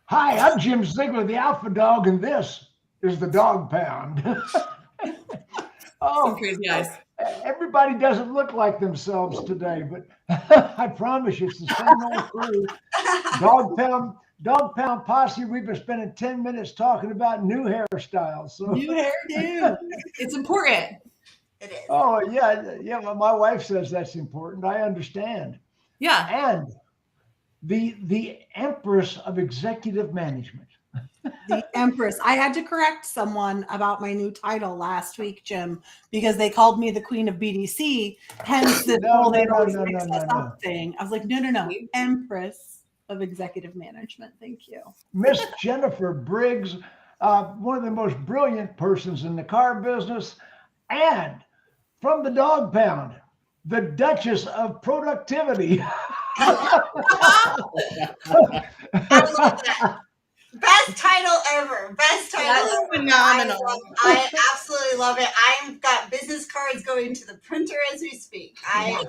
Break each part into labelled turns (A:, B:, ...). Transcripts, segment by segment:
A: Hi, I'm Jim Ziegler, the Alpha Dog, and this is the Dog Pound.
B: Some
A: Oh,
B: crazy eyes.
A: everybody doesn't look like themselves today, but I promise you, it's the same old crew. Dog Pound Posse. We've been spending 10 minutes talking about new hairstyles. So,
C: New hairdo.
B: It's important.
C: It is.
A: oh yeah. Well, my wife says that's important. I understand.
B: Yeah.
A: And the Empress of Executive Management.
C: The Empress. I had to correct someone about my new title last week, Jim, because they called me the Queen of BDC. Hence the whole they always mix us up thing. I was like, no. Empress of Executive Management. Thank you.
A: Miss Jennifer Briggs, one of the most brilliant persons in the car business, and from the Dog Pound, the Duchess of Productivity.
C: I love that. Best title ever. Best title ever.
B: Phenomenal.
C: I absolutely love it. I've got business cards going to the printer as we speak. I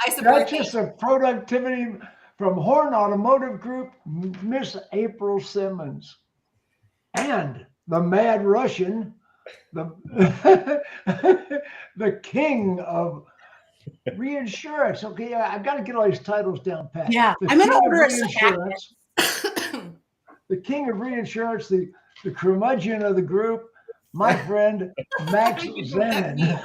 B: support
A: Duchess of Productivity from Horn Automotive Group, Miss April Simmons. And the Mad Russian, the the king of Reinsurance. Okay, I've got to get all these titles down pat.
C: Yeah,
A: the
C: I'm going to
A: king
C: order
A: of
C: a
A: Reinsurance, the king of Reinsurance, the curmudgeon of the group, my friend Max Zanan.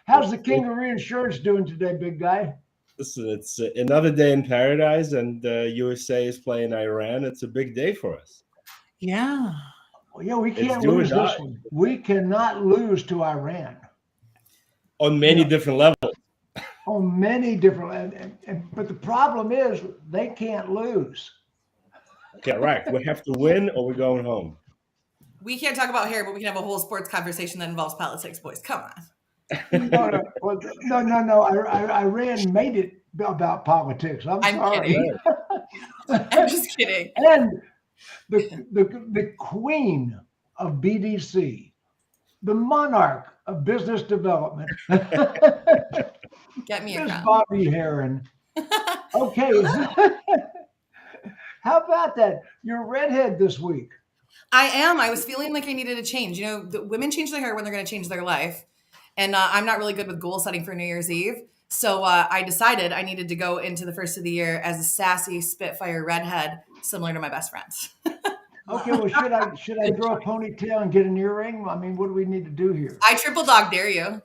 A: How's the king of Reinsurance doing today, big guy?
D: Listen, it's another day in paradise, and USA is playing Iran. It's a big day for us.
C: Yeah.
A: Well, yeah, we can't lose this one. We cannot lose to Iran.
D: On many different levels.
A: On many different, but the problem is they can't lose.
D: Correct. We have to win or we're going home.
B: We can't talk about hair, but we can have a whole sports conversation that involves politics, boys. Come on.
A: No. Iran made it about politics. I'm sorry.
B: Kidding. I'm just kidding.
A: And the queen of BDC, the monarch of business development.
B: Get me a crown.
A: Bobbie Herron. Okay. How about that? You're a redhead this week.
B: I am. I was feeling like I needed a change. You know, the women change their hair when they're going to change their life. And I'm not really good with goal setting for New Year's Eve. So I decided I needed to go into the first of the year as a sassy Spitfire redhead, similar to my best friends.
A: Okay, well, should I grow a ponytail and get an earring? I mean, what do we need to do here?
B: I triple dog dare you.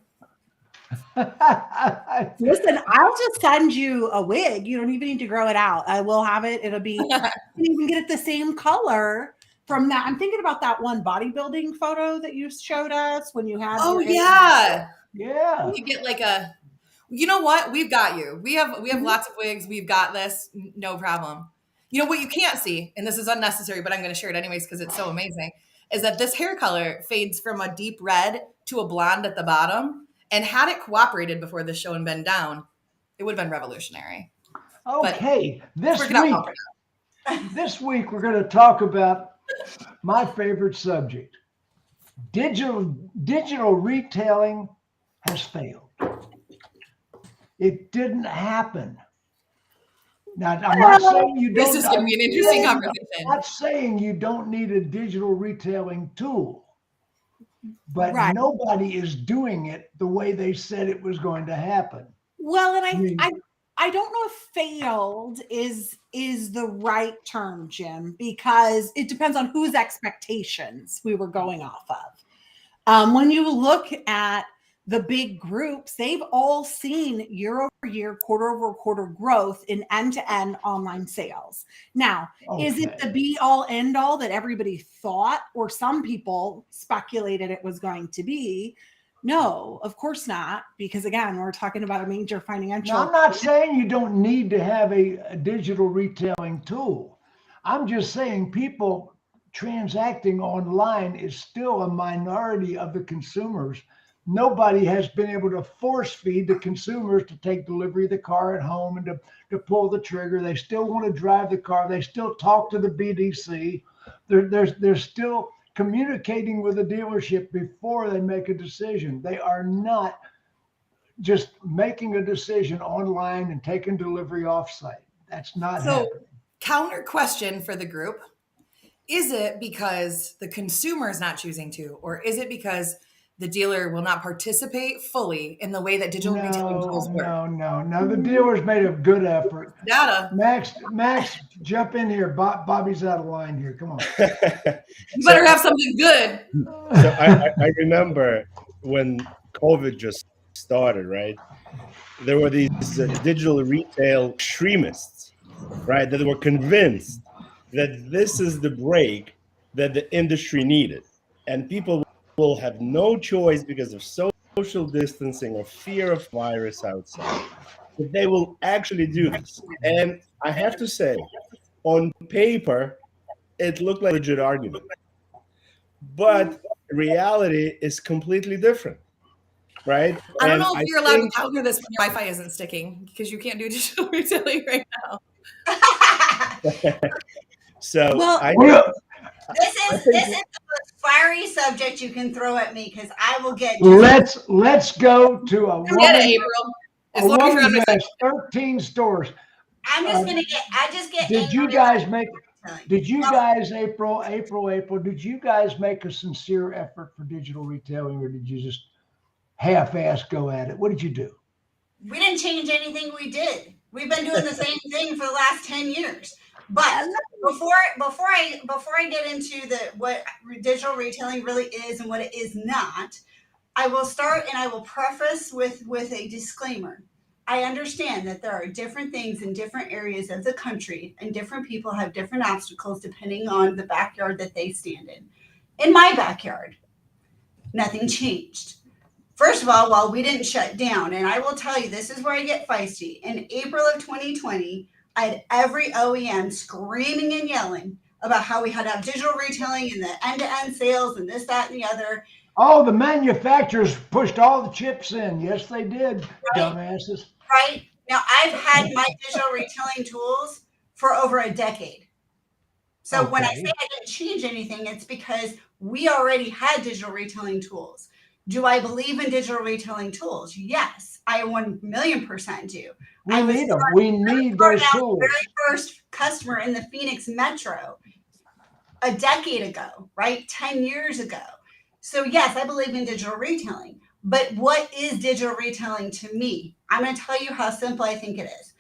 C: Listen, I'll just send you a wig. You don't even need to grow it out. I will have it. It'll be, you can get it the same color from that. I'm thinking about that one bodybuilding photo that you showed us when you had.
B: Oh, yeah.
A: Yeah.
B: You get like a, you know what? We've got you. We have lots of wigs. We've got this. No problem. You know what you can't see, and this is unnecessary, but I'm going to share it anyways because it's so amazing, is that this hair color fades from a deep red to a blonde at the bottom. And had it cooperated before this show and been down, it would have been revolutionary.
A: Okay, this week we're going to talk about my favorite subject. Digital retailing has failed. It didn't happen. Now, I'm not saying you don't.
B: This is going to be an interesting conversation.
A: I'm not saying you don't need a digital retailing tool, but nobody is doing it the way they said it was going to happen.
C: Well, and I don't know if failed is the right term, Jim, because it depends on whose expectations we were going off of. When you look at the big groups, they've all seen year-over-year, quarter-over-quarter growth in end-to-end online sales. Now, is it the be-all, end-all that everybody thought, or some people speculated it was going to be? No, of course not, because again, we're talking about a major financial.
A: Now, I'm not saying you don't need to have a digital retailing tool. I'm just saying people transacting online is still a minority of the consumers. Nobody has been able to force feed the consumers to take delivery of the car at home and to pull the trigger. They still want to drive the car. They still talk to the BDC. They're still communicating with the dealership before they make a decision. They are not just making a decision online and taking delivery offsite. That's not happening.
B: Counter question for the group. Is it because the consumer is not choosing to, or is it because the dealer will not participate fully in the way that digital retailing tools work?
A: No. The dealer's made a good effort.
B: Data.
A: Max, jump in here. Bobbie's out of line here. Come on.
B: You better have something good.
D: So I remember when COVID just started, right? There were these digital retail extremists, right, that were convinced that this is the break that the industry needed. And people will have no choice because of social distancing or fear of virus outside. But they will actually do this. And I have to say, on paper, it looked like a legit argument. But reality is completely different, right?
B: I don't know if you're allowed to counter this when your Wi-Fi isn't sticking, because you can't do digital retailing right now.
E: So
C: well,
E: this is the most fiery subject you can throw at me, because I will get.
A: Let's go to a woman.
B: Get it, April.
A: A woman who has 13 stores.
E: I'm just gonna get. I just get.
A: Did you guys make? Did you guys April? Did you guys make a sincere effort for digital retailing, or did you just half-ass go at it? What did you do?
E: We didn't change anything. We did. We've been doing the same thing for the last 10 years. But before I get into what digital retailing really is and what it is not, I will start and I will preface with a disclaimer. I understand that there are different things in different areas of the country, and different people have different obstacles depending on the backyard that they stand in. In my backyard, nothing changed. First of all, while we didn't shut down, and I will tell you, this is where I get feisty. In April of 2020, I had every OEM screaming and yelling about how we had to have digital retailing and the end-to-end sales and this, that, and the other.
A: Oh, the manufacturers pushed all the chips in. Yes, they did, right. Dumbasses.
E: Right. Now, I've had my digital retailing tools for over a decade. So when I say I didn't change anything, it's because we already had digital retailing tools. Do I believe in digital retailing tools? Yes, I 1,000,000% do.
A: We need them. We need those tools.
E: The very first customer in the Phoenix Metro a decade ago, right? 10 years ago. So yes, I believe in digital retailing. But what is digital retailing to me? I'm going to tell you how simple I think it is.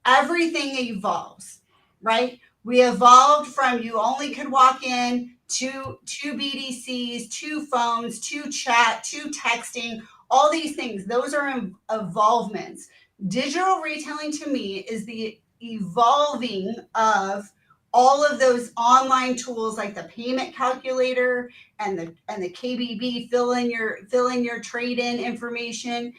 E: Everything evolves, right? We evolved from you only could walk in to BDCs, to phones, to chat, to texting, all these things. Those are evolvements. Digital retailing to me is the evolving of all of those online tools like the payment calculator and the KBB, fill in your trade-in information.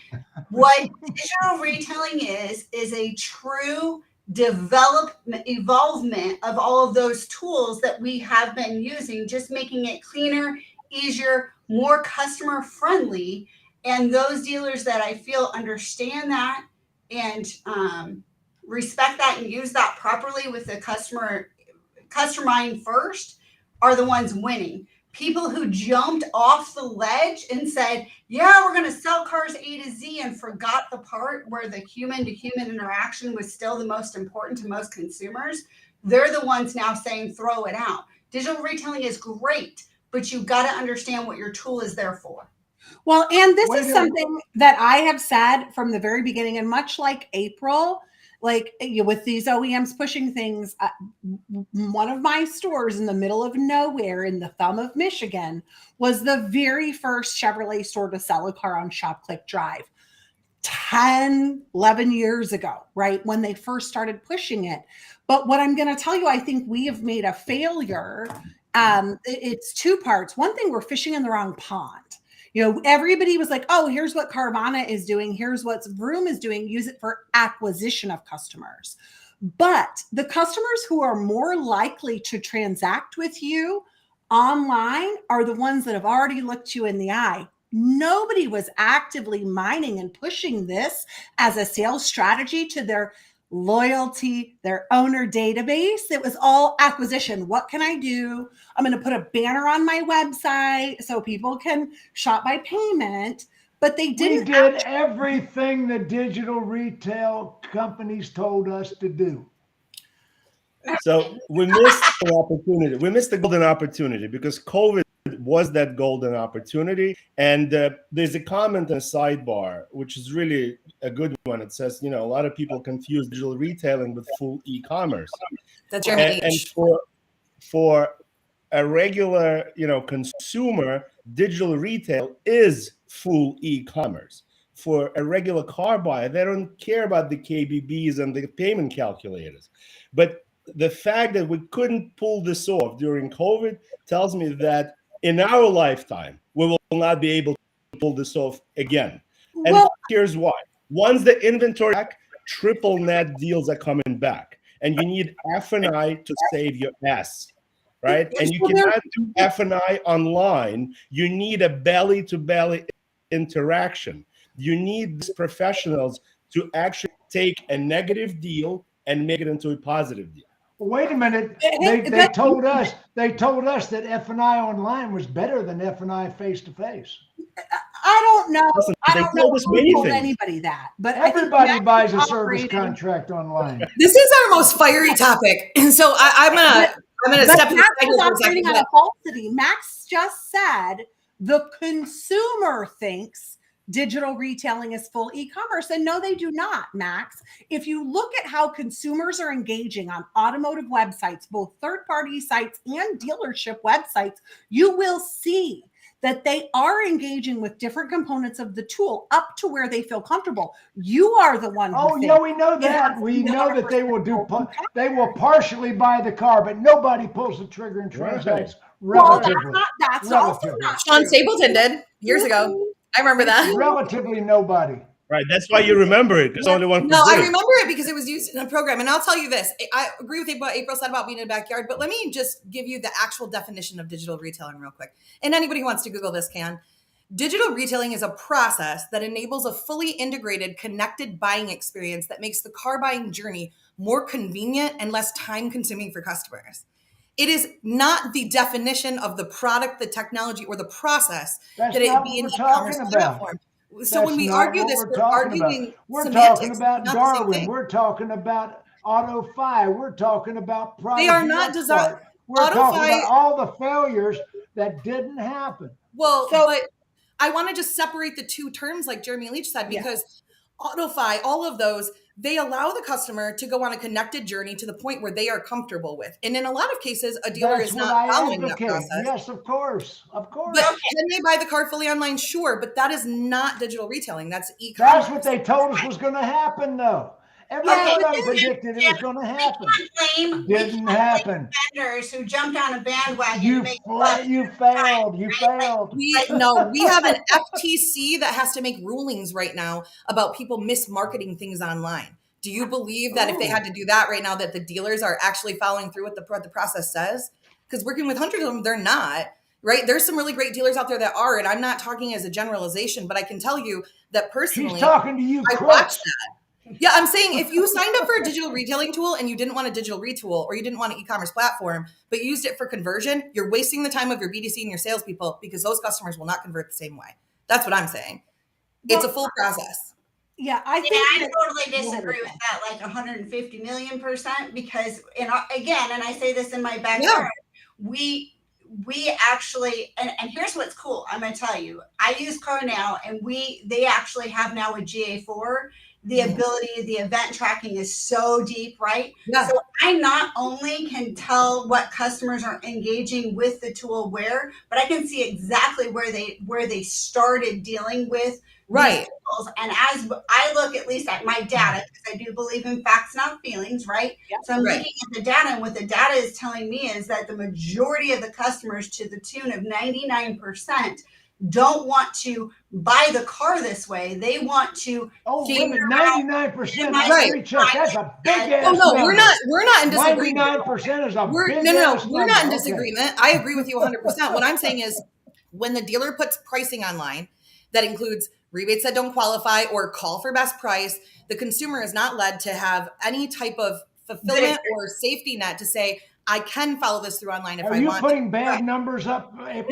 E: What digital retailing is a true evolvement of all of those tools that we have been using, just making it cleaner, easier, more customer friendly. And those dealers that I feel understand that and respect that and use that properly with the customer mind first are the ones winning. People who jumped off the ledge and said, yeah, we're going to sell cars A to Z, and forgot the part where the human to human interaction was still the most important to most consumers. They're the ones now saying, throw it out. Digital retailing is great, but you've got to understand what your tool is there for.
C: Well, and this is something that I have said from the very beginning, and much like April, like with these OEMs pushing things, one of my stores in the middle of nowhere in the thumb of Michigan was the very first Chevrolet store to sell a car on Shop Click Drive 10, 11 years ago, right? When they first started pushing it. But what I'm going to tell you, I think we have made a failure. It's two parts. One thing, we're fishing in the wrong pond. You know, everybody was like, oh, here's what CARVANA is doing. Here's what VROOM is doing. Use it for acquisition of customers. But the customers who are more likely to transact with you online are the ones that have already looked you in the eye. Nobody was actively mining and pushing this as a sales strategy to their loyalty, their owner database. It was all acquisition. What can I do? I'm going to put a banner on my website so people can shop by payment. But they didn't.
A: We did everything the digital retail companies told us to do.
D: So we missed the opportunity. We missed the golden opportunity because COVID was that golden opportunity. And there's a comment in a sidebar, which is really a good one. It says, a lot of people confuse digital retailing with full e-commerce.
B: That's your
D: And for a regular, consumer, digital retail is full e-commerce. For a regular car buyer, they don't care about the KBBs and the payment calculators. But the fact that we couldn't pull this off during COVID tells me that in our lifetime, we will not be able to pull this off again. And here's why. Once the inventory back, triple net deals are coming back. And you need F&I to save your ass, right? And you cannot do F&I online. You need a belly-to-belly interaction. You need these professionals to actually take a negative deal and make it into a positive deal.
A: Wait a minute. They told us that F&I online was better than F&I face-to-face.
C: I don't know.
D: Listen,
C: I don't know who told
D: things.
C: anybody that, but
A: Everybody buys a service contract online.
B: This is our most fiery topic, and so I'm gonna step
C: Max
B: aside
C: was
B: for a
C: operating
B: second.
C: on a falsity. Max just said the consumer thinks digital retailing is full e-commerce, and no, they do not, Max. If you look at how consumers are engaging on automotive websites, both third-party sites and dealership websites, you will see that they are engaging with different components of the tool up to where they feel comfortable. You are the one.
A: Oh, yeah, we know that. We know that they will partially buy the car, but nobody pulls the trigger and transacts.
C: Well, that's also not
B: Sean
C: true.
B: Stapleton did years ago. I remember that.
A: Relatively nobody.
D: Right. That's why you remember it. Because only one.
B: No, I remember it because it was used in a program. And I'll tell you this. I agree with what April said about being in a backyard, but let me just give you the actual definition of digital retailing real quick. And anybody who wants to Google this can. Digital retailing is a process that enables a fully integrated, connected buying experience that makes the car buying journey more convenient and less time-consuming for customers. It is not the definition of the product, the technology, or the process that it be an e-commerce platform. So when we argue this, we're arguing semantics.
A: We're talking about Darwin. We're talking about AutoFi. We're talking about
B: They are not designed.
A: We're talking about all the failures that didn't happen.
B: Well, but I want to just separate the two terms, like Jeremy Leach said, because AutoFi, all of those, they allow the customer to go on a connected journey to the point where they are comfortable with. And in a lot of cases, a dealer is not following that process.
A: Yes, of course. Of course.
B: But can they buy the car fully online? Sure. But that is not digital retailing. That's e-commerce.
A: That's what they told us was going to happen, though. Everybody predicted it was going to happen. Didn't happen.
E: Vendors who jumped on a bandwagon.
A: You failed. You failed.
B: We have an FTC that has to make rulings right now about people mismarketing things online. Do you believe that if they had to do that right now, that the dealers are actually following through with what the process says? Because working with hundreds of them, they're not. Right? There's some really great dealers out there that are, and I'm not talking as a generalization, but I can tell you that personally,
A: she's talking to you.
B: I watched that. Yeah, I'm saying if you signed up for a digital retailing tool and you didn't want a digital retool or you didn't want an e-commerce platform, but you used it for conversion, you're wasting the time of your BDC and your salespeople because those customers will not convert the same way. That's what I'm saying. It's a full process.
C: Yeah, I
E: totally disagree with that, like 150,000,000%, because again, and I say this in my backyard, we actually, and here's what's cool. I'm going to tell you, I use Car Now, and they actually have now a GA4. The ability, the event tracking is so deep, right?
B: Yeah.
E: So I not only can tell what customers are engaging with the tool where, but I can see exactly where they started dealing with
B: right
E: tools. And as I look at least at my data, because I do believe in facts, not feelings, right? Yep. So I'm looking at the data, and what the data is telling me is that the majority of the customers, to the tune of 99%, don't want to buy the car this way. They want to.
A: 99%. Right. That's a big ass.
B: Oh no,
A: number.
B: we're not in disagreement.
A: 99% is a big
B: no.
A: ass
B: We're
A: number.
B: not in disagreement. I agree with you 100%. What I'm saying is, when the dealer puts pricing online that includes rebates that don't qualify or call for best price, the consumer is not led to have any type of fulfillment or safety net to say, I can follow this through online if I want.
A: Are you putting bad numbers up?
E: No, and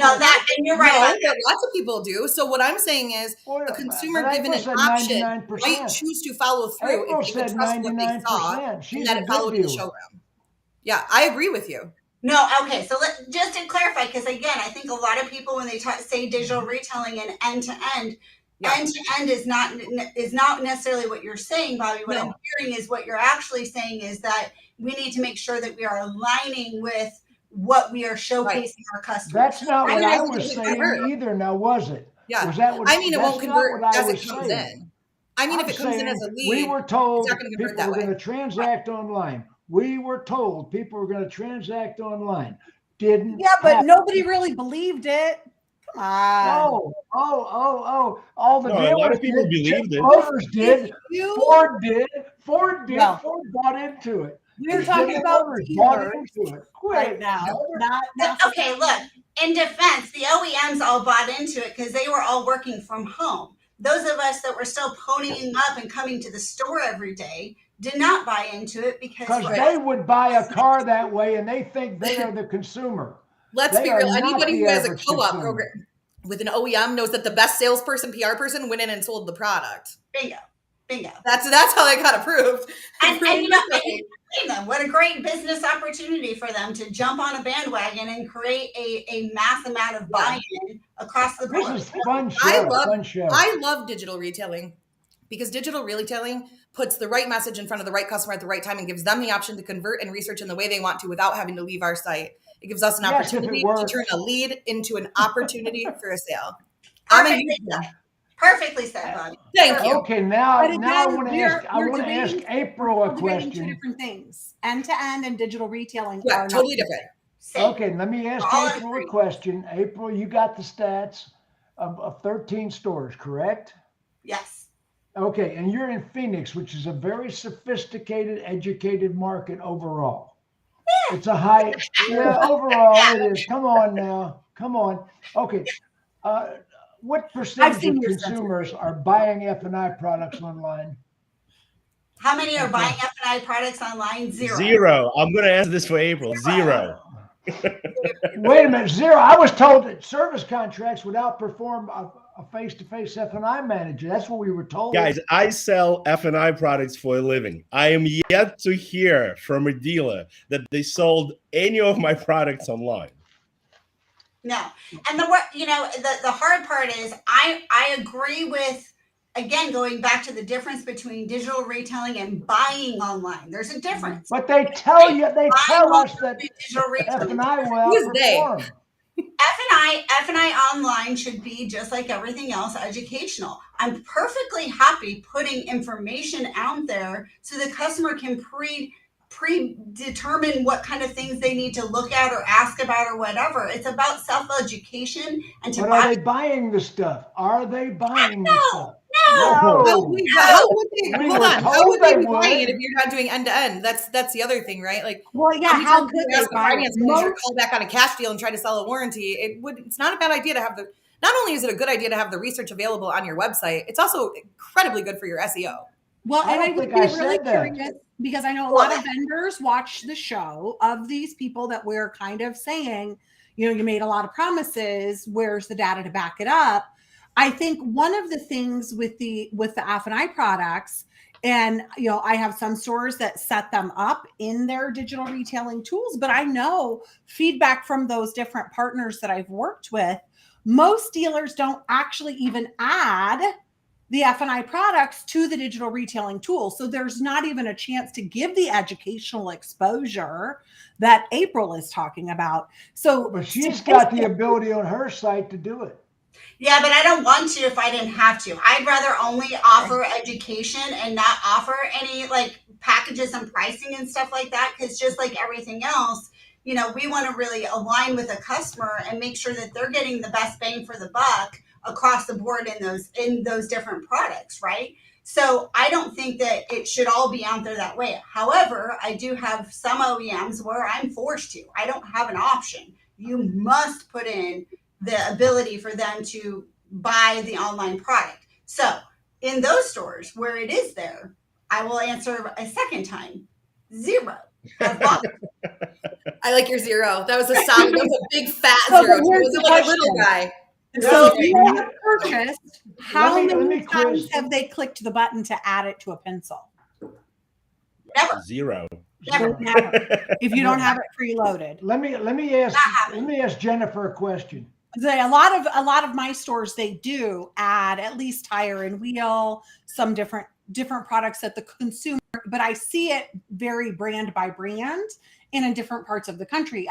E: you're right.
B: No, lots of people do. So what I'm saying is, a consumer given an option might choose to follow through if they can trust what they saw and that it followed in the showroom. Yeah, I agree with you.
E: No, okay. So just to clarify, because again, I think a lot of people when they say digital retailing and end to end is not necessarily what you're saying, Bobbie. What I'm hearing is what you're actually saying is that we need to make sure that we are aligning with what we are showcasing our customers.
A: That's not what I was saying either. Now, was it?
B: Yeah.
A: Was that what?
B: I mean, it won't convert as it comes
A: saying.
B: in. I mean, if it comes in as a lead,
A: we were told
B: it's not
A: people were going to transact online. We were told people were going to transact online. Didn't.
C: Yeah, but nobody really believed it. Come on.
A: All the dealers
D: a lot of people
A: did.
D: believed it.
A: Motors did. Ford did. Ford bought into it.
C: We're talking about dealers right now.
E: Okay, look. In defense, the OEMs all bought into it because they were all working from home. Those of us that were still ponying up and coming to the store every day did not buy into it because
A: they would buy a car that way and they think they are the consumer.
B: Let's be real. Anybody who has a co-op program with an OEM knows that the best salesperson, PR person went in and sold the product.
E: Bingo.
B: That's how they got approved.
E: And what a great business opportunity for them to jump on a bandwagon and create a mass amount of buy-in across the board.
A: This is fun show.
B: I love digital retailing because digital retailing puts the right message in front of the right customer at the right time and gives them the option to convert and research in the way they want to without having to leave our site. It gives us an opportunity to turn a lead into an opportunity for a sale.
E: Perfectly said, Bobbie.
B: Thank you.
A: Okay, now I want to ask April a question.
C: Two different things. End-to-end and digital retailing
B: are totally different.
A: Okay, let me ask April a question. April, you got the stats of 13 stores, correct?
E: Yes.
A: Okay, and you're in Phoenix, which is a very sophisticated, educated market overall. Yeah. It's a high, overall it is. Come on now. Come on. Okay. What percentage of consumers are buying F&I products online?
E: How many are buying F&I products online?
D: Zero. I'm going to answer this for April. Zero.
A: Wait a minute. Zero. I was told that service contracts would outperform a face-to-face F&I manager. That's what we were told.
D: Guys, I sell F&I products for a living. I am yet to hear from a dealer that they sold any of my products online.
E: No. And the hard part is I agree with, again, going back to the difference between digital retailing and buying online. There's a difference.
A: But they tell us that digital retailing will outperform.
E: F&I online should be just like everything else, educational. I'm perfectly happy putting information out there so the customer can predetermine what kind of things they need to look at or ask about or whatever. It's about self-education and to
A: are they buying the stuff? Are they buying the stuff?
B: No. How would they be buying it if you're not doing end-to-end? That's the other thing, right? Like,
C: how could they buy it?
B: Call back on a cash deal and try to sell a warranty. It's not a bad idea to have not only is it a good idea to have the research available on your website, it's also incredibly good for your SEO.
C: Well, and I would be really curious because I know a lot of vendors watch the show of these people that we're kind of saying, you made a lot of promises. Where's the data to back it up? I think one of the things with the F&I products, and I have some stores that set them up in their digital retailing tools, but I know feedback from those different partners that I've worked with, most dealers don't actually even add the F&I products to the digital retailing tool. So there's not even a chance to give the educational exposure that April is talking about. But
A: she's got the ability on her site to do it.
E: Yeah, but I don't want to if I didn't have to. I'd rather only offer education and not offer any packages and pricing and stuff like that. Because just like everything else, we want to really align with a customer and make sure that they're getting the best bang for the buck across the board in those different products, right? So I don't think that it should all be out there that way. However, I do have some OEMs where I'm forced to. I don't have an option. You must put in the ability for them to buy the online product. So in those stores where it is there, I will answer a second time, 0.
B: I like your 0. That was a solid, that was a big fat 0. It wasn't like a little guy.
C: So if you have purchased, how many times have they clicked the button to add it to a pencil?
E: Never.
D: 0.
E: Never.
C: Never. If you don't have it preloaded.
A: Let me ask Jennifer a question.
C: A lot of my stores, they do add at least tire and wheel, some different products that the consumer, but I see it vary brand by brand and in different parts of the country.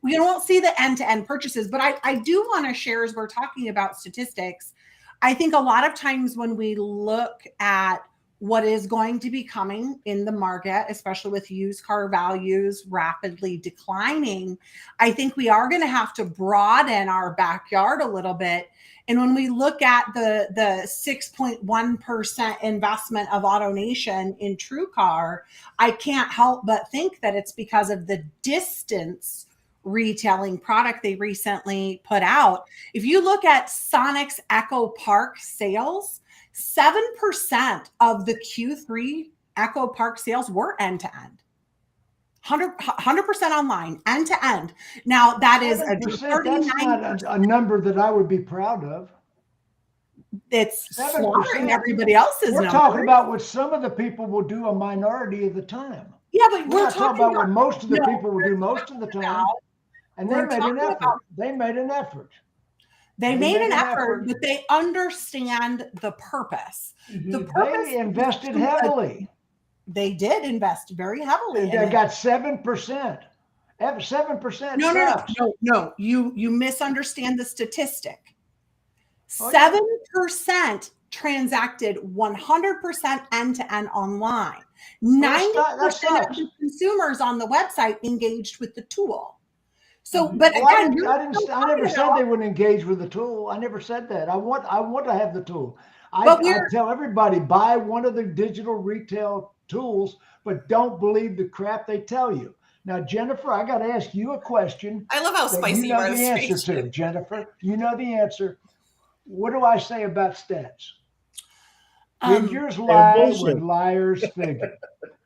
C: We don't see the end-to-end purchases, but I do want to share, as we're talking about statistics, I think a lot of times when we look at what is going to be coming in the market, especially with used car values rapidly declining, I think we are going to have to broaden our backyard a little bit. And when we look at the 6.1% investment of AutoNation in TrueCar, I can't help but think that it's because of the distance retailing product they recently put out. If you look at Sonic's Echo Park sales, 7% of the Q3 Echo Park sales were end-to-end. 100% online, end-to-end. Now, that is a 39%.
A: That's not a number that I would be proud of.
C: It's slaughtering everybody else's
A: We're
C: numbers.
A: talking about what some of the people will do a minority of the time.
C: Yeah, but
A: we're not talking about what most of the people will do most of the time. And they made an effort. They made an effort.
C: They made an effort, but they understand the purpose. The purpose.
A: They invested heavily.
C: They did invest very heavily.
A: They got 7%. 7%.
C: No. You misunderstand the statistic. 7% transacted 100% end-to-end online. 90% of the consumers on the website engaged with the tool. So, but again,
A: I never said they wouldn't engage with the tool. I never said that. I want to have the tool. I tell everybody, buy one of the digital retail tools, but don't believe the crap they tell you. Now, Jennifer, I got to ask you a question.
B: I love how spicy
A: you know the answer to, Jennifer. You know the answer. What do I say about stats? Figures lie when liars figure.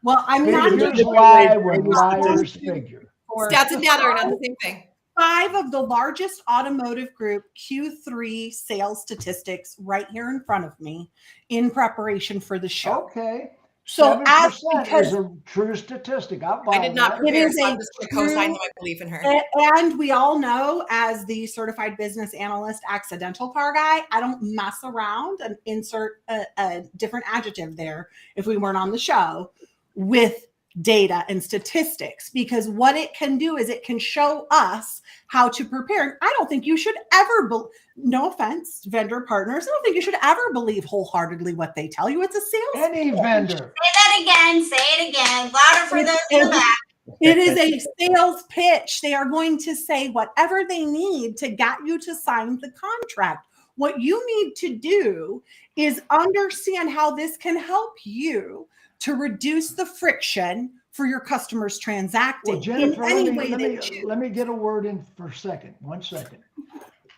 C: Well, I'm not
A: figures lie when liars figure.
B: Stats and data are not the same thing.
C: 5 of the largest automotive group Q3 sales statistics right here in front of me in preparation for the show.
A: Okay.
C: So
A: because is a true statistic. I
B: did not prepare, so I'm just going to co-sign my belief in her.
C: And we all know, as the certified business analyst, accidental car guy, I don't mess around and insert a different adjective there if we weren't on the show with data and statistics, because what it can do is it can show us how to prepare. And I don't think you should ever, no offense, vendor partners, I don't think you should ever believe wholeheartedly what they tell you. It's a sales
A: Any
C: pitch.
A: vendor.
E: Say it again. Louder for those in the back.
C: It is a sales pitch. They are going to say whatever they need to get you to sign the contract. What you need to do is understand how this can help you to reduce the friction for your customers transacting.
A: Well, Jennifer,
C: in any way they choose.
A: Let me get a word in for a second. 1 second.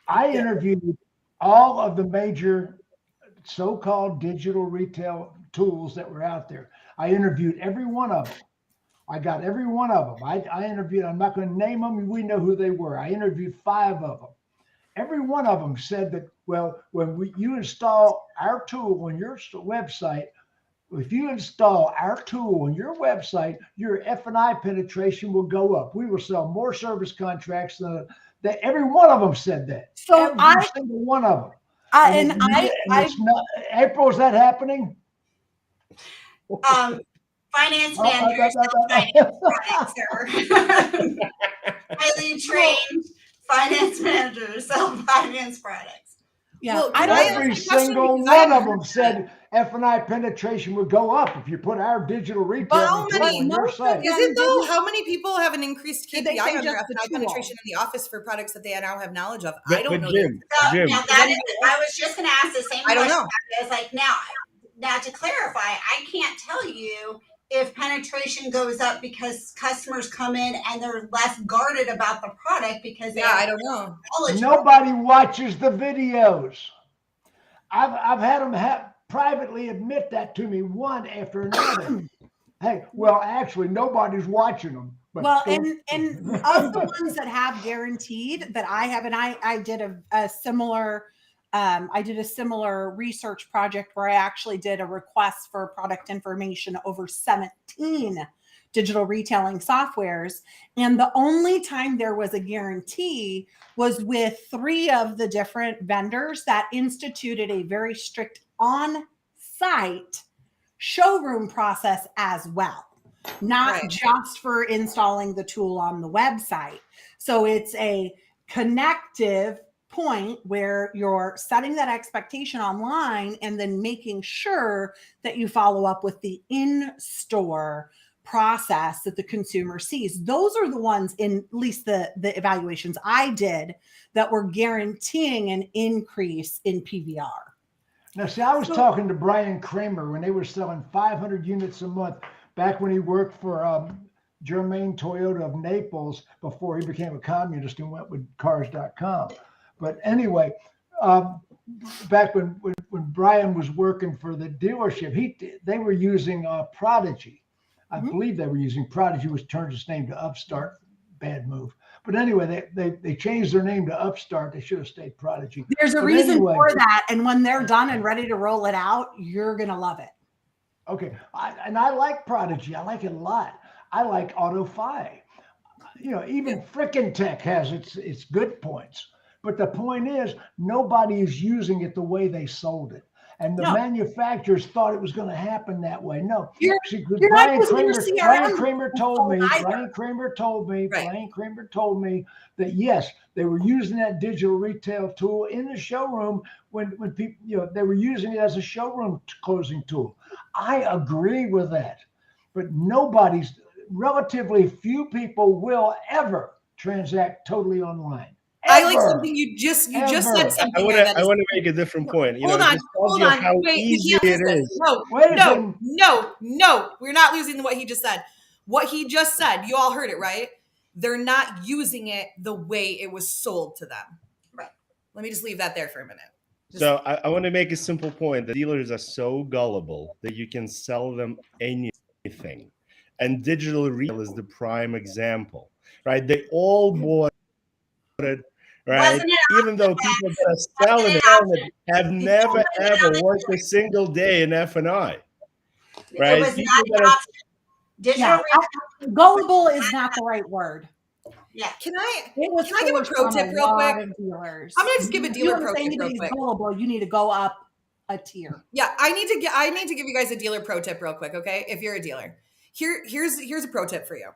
A: I interviewed all of the major so-called digital retail tools that were out there. I interviewed every one of them. I got every one of them. I interviewed, I'm not going to name them. We know who they were. I interviewed 5 of them. Every one of them said that, well, when you install our tool on your website, if you install our tool on your website, your F&I penetration will go up. We will sell more service contracts than that. Every one of them said that.
C: So
A: every single one of them. April, is that happening?
E: Finance managers sell finance products, sir. Highly trained finance managers sell finance products.
C: Yeah,
B: well,
A: every single one of them said F&I penetration would go up if you put our digital retail on your site.
B: Is it though? How many people have an increased KPI on their F&I
C: tool
B: penetration in the office for products that they now have knowledge of?
D: But,
B: I don't know.
D: Jim.
E: Now that is, I was just going to ask the same question.
B: I don't know.
E: I was like, now to clarify, I can't tell you if penetration goes up because customers come in and they're less guarded about the product because
B: I don't know.
A: Nobody watches the videos. I've had them privately admit that to me one after another. Hey, well, actually, nobody's watching them. But
C: and of the ones that have guaranteed that I have, and I did a similar. I did a similar research project where I actually did a request for product information over 17 digital retailing softwares. And the only time there was a guarantee was with 3 of the different vendors that instituted a very strict on-site showroom process as well, not just for installing the tool on the website. So it's a connective point where you're setting that expectation online and then making sure that you follow up with the in-store process that the consumer sees. Those are the ones, in at least the evaluations I did, that were guaranteeing an increase in PVR.
A: Now, see, I was talking to Brian Kramer when they were selling 500 units a month back when he worked for Germain Toyota of Naples before he became a communist and went with cars.com. But anyway, back when Brian was working for the dealership, they were using Prodigy. I believe they were using Prodigy, which turned its name to Upstart. Bad move. But anyway, they changed their name to Upstart. They should have stayed Prodigy.
C: There's a reason for that. And when they're done and ready to roll it out, you're going to love it.
A: Okay. I like Prodigy. I like it a lot. I like AutoFi. You know, even Frickin' Tech has its good points. But the point is, nobody is using it the way they sold it. And the manufacturers thought it was going to happen that way. No, Brian Kramer told me that yes, they were using that digital retail tool in the showroom when people, you know, they were using it as a showroom closing tool. I agree with that, but relatively few people will ever transact totally online.
B: I like something you just said something.
D: I want to make a different point.
B: Hold on.
D: How easy it is.
B: No, we're not losing what he just said. What he just said, you all heard it, right? They're not using it the way it was sold to them.
E: Right.
B: Let me just leave that there for a minute.
D: So I want to make a simple point. The dealers are so gullible that you can sell them anything. And digital retail is the prime example, right? They all bought it. Right, even though people that are selling it have never ever worked a single day in F&I, right?
C: Gullible is not the right word.
E: Yeah.
B: Can I give a pro tip real quick? I'm gonna just give a dealer pro tip real quick.
C: Gullible, you need to go up a tier.
B: Yeah, I need to give you guys a dealer pro tip real quick, okay? If you're a dealer, here's a pro tip for you.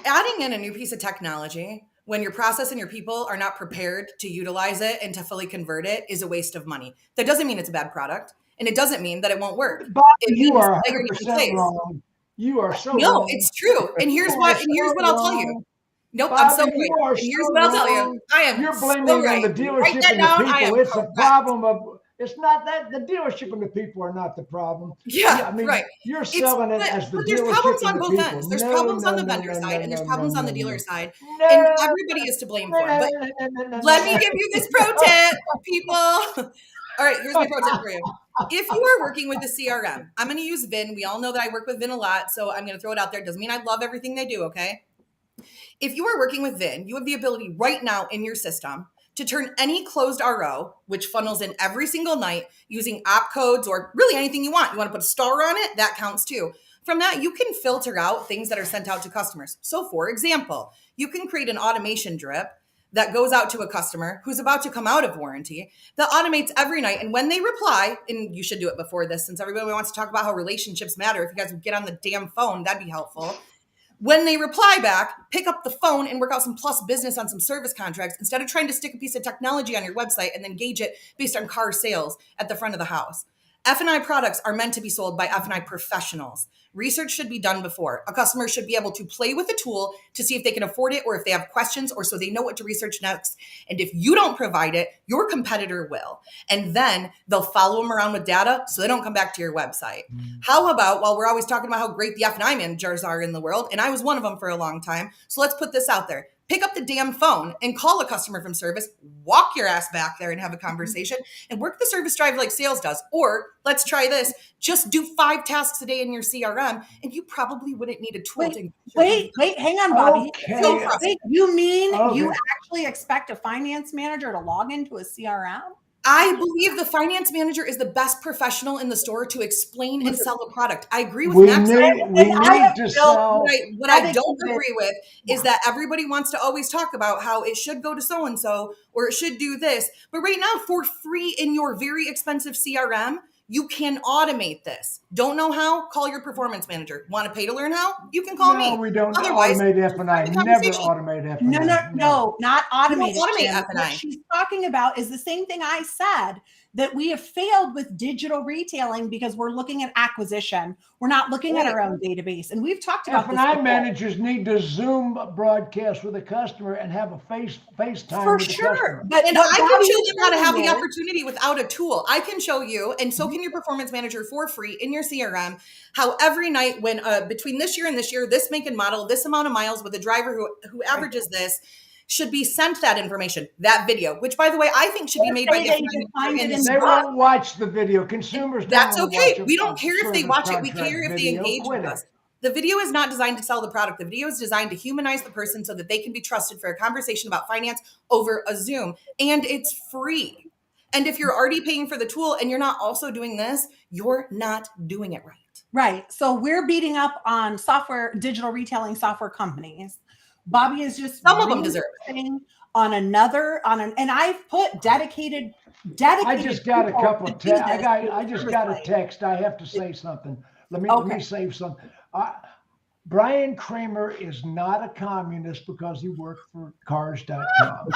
B: Adding in a new piece of technology when your process and your people are not prepared to utilize it and to fully convert it is a waste of money. That doesn't mean it's a bad product, and it doesn't mean that it won't work.
A: Bobbie, you are 100% wrong. You are so wrong.
B: It's true. And here's what I'll tell you. Nope, Bobbie, I'm so right. And here's what I'll tell you.
A: You're blaming on the dealership and the people. It's a problem of. It's not that the dealership and the people are not the problem.
B: Yeah,
A: I mean,
B: right.
A: You're selling it as the dealership.
B: But there's problems on both ends. There's problems on the vendor side and there's problems on the dealer side. And everybody is to blame for it. But let me give you this pro tip, people. All right, here's my pro tip for you. If you are working with a CRM, I'm going to use Vin. We all know that I work with Vin a lot, so I'm going to throw it out there. Doesn't mean I love everything they do, okay? If you are working with Vin, you have the ability right now in your system to turn any closed RO, which funnels in every single night using op codes or really anything you want. You want to put a star on it? That counts too. From that, you can filter out things that are sent out to customers. So for example, you can create an automation drip that goes out to a customer who's about to come out of warranty that automates every night. And when they reply, and you should do it before this, since everybody wants to talk about how relationships matter, if you guys would get on the damn phone, that'd be helpful. When they reply back, pick up the phone and work out some plus business on some service contracts instead of trying to stick a piece of technology on your website and then gauge it based on car sales at the front of the house. F&I products are meant to be sold by F&I professionals. Research should be done before. A customer should be able to play with the tool to see if they can afford it or if they have questions or so they know what to research next. And if you don't provide it, your competitor will. And then they'll follow them around with data so they don't come back to your website. How about, while we're always talking about how great the F&I managers are in the world, and I was one of them for a long time, so let's put this out there. Pick up the damn phone and call a customer from service, walk your ass back there and have a conversation and work the service drive like sales does. Or let's try this. Just do 5 tasks a day in your CRM and you probably wouldn't need a tool.
C: Wait, hang on, Bobbie.
A: Okay.
C: You mean you actually expect a finance manager to log into a CRM?
B: I believe the finance manager is the best professional in the store to explain and sell the product. I agree with
A: We
B: Max.
A: need to sell.
B: What I don't agree with is that everybody wants to always talk about how it should go to so-and-so or it should do this. But right now, for free in your very expensive CRM, you can automate this. Don't know how? Call your performance manager. Want to pay to learn how? You can call me.
A: No, we don't
B: Otherwise,
A: automate F&I. Never automate F&I.
C: No, not automated.
B: automate
C: Jim.
B: F&I.
C: What she's talking about is the same thing I said, that we have failed with digital retailing because we're looking at acquisition. We're not looking at our own database. And we've talked about
A: F&I managers need to Zoom broadcast with a customer and have a FaceTime
C: for
A: with the
C: sure.
A: customer.
C: But
B: And I can
C: Bobbie
B: show them how to have the
C: is-
B: opportunity without a tool. I can show you, and so can your performance manager for free in your CRM, how every night when between this year and this year, this make and model, this amount of miles with a driver who averages this, should be sent that information, that video, which by the way, I think should be made by the
A: They won't watch the video. Consumers
B: That's
A: don't
B: okay.
A: watch
B: We don't care if they watch it. We care if they
A: video.
B: engage with us. The video is not designed to sell the product. The video is designed to humanize the person so that they can be trusted for a conversation about finance over a Zoom. And it's free. And if you're already paying for the tool and you're not also doing this, you're not doing it right.
C: Right. So we're beating up on digital retailing software companies. Bobbie is just
B: some of them deserve it.
C: And I've put dedicated.
A: I just got a couple of texts. I just got a text. I have to say something. Let me say something. Brian Kramer is not a communist because he worked for cars.com.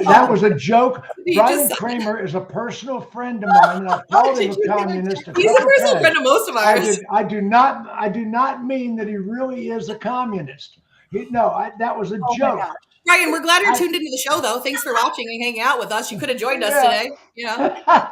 A: That was a joke. Brian Kramer is a personal friend of mine, and I've called him a communist.
B: He's a personal friend of most of ours.
A: I do not mean that he really is a communist. That was a joke.
B: Ryan, we're glad you're tuned into the show, though. Thanks for watching and hanging out with us. You could have joined us today.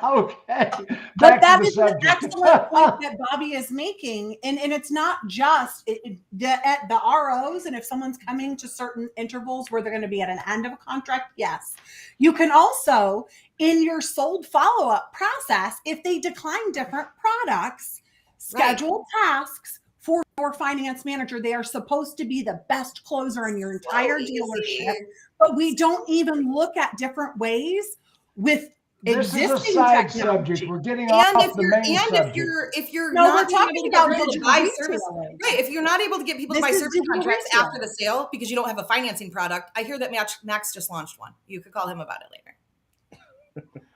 A: Okay.
C: But that is an excellent point that Bobbie is making. And it's not just at the ROs. And if someone's coming to certain intervals where they're going to be at an end of a contract, yes. You can also, in your sold follow-up process, if they decline different products, schedule tasks for your finance manager. They are supposed to be the best closer in your entire dealership, but we don't even look at different ways with existing
A: is a side
C: technology.
A: Subject. We're getting off the main subject.
B: If you're
C: no,
B: not
C: we're talking about digital
B: buy
C: retailing.
B: service, right? If you're not able to get people to buy service contracts after the sale because you don't have a financing product, I hear that Max just launched one. You could call him about it later.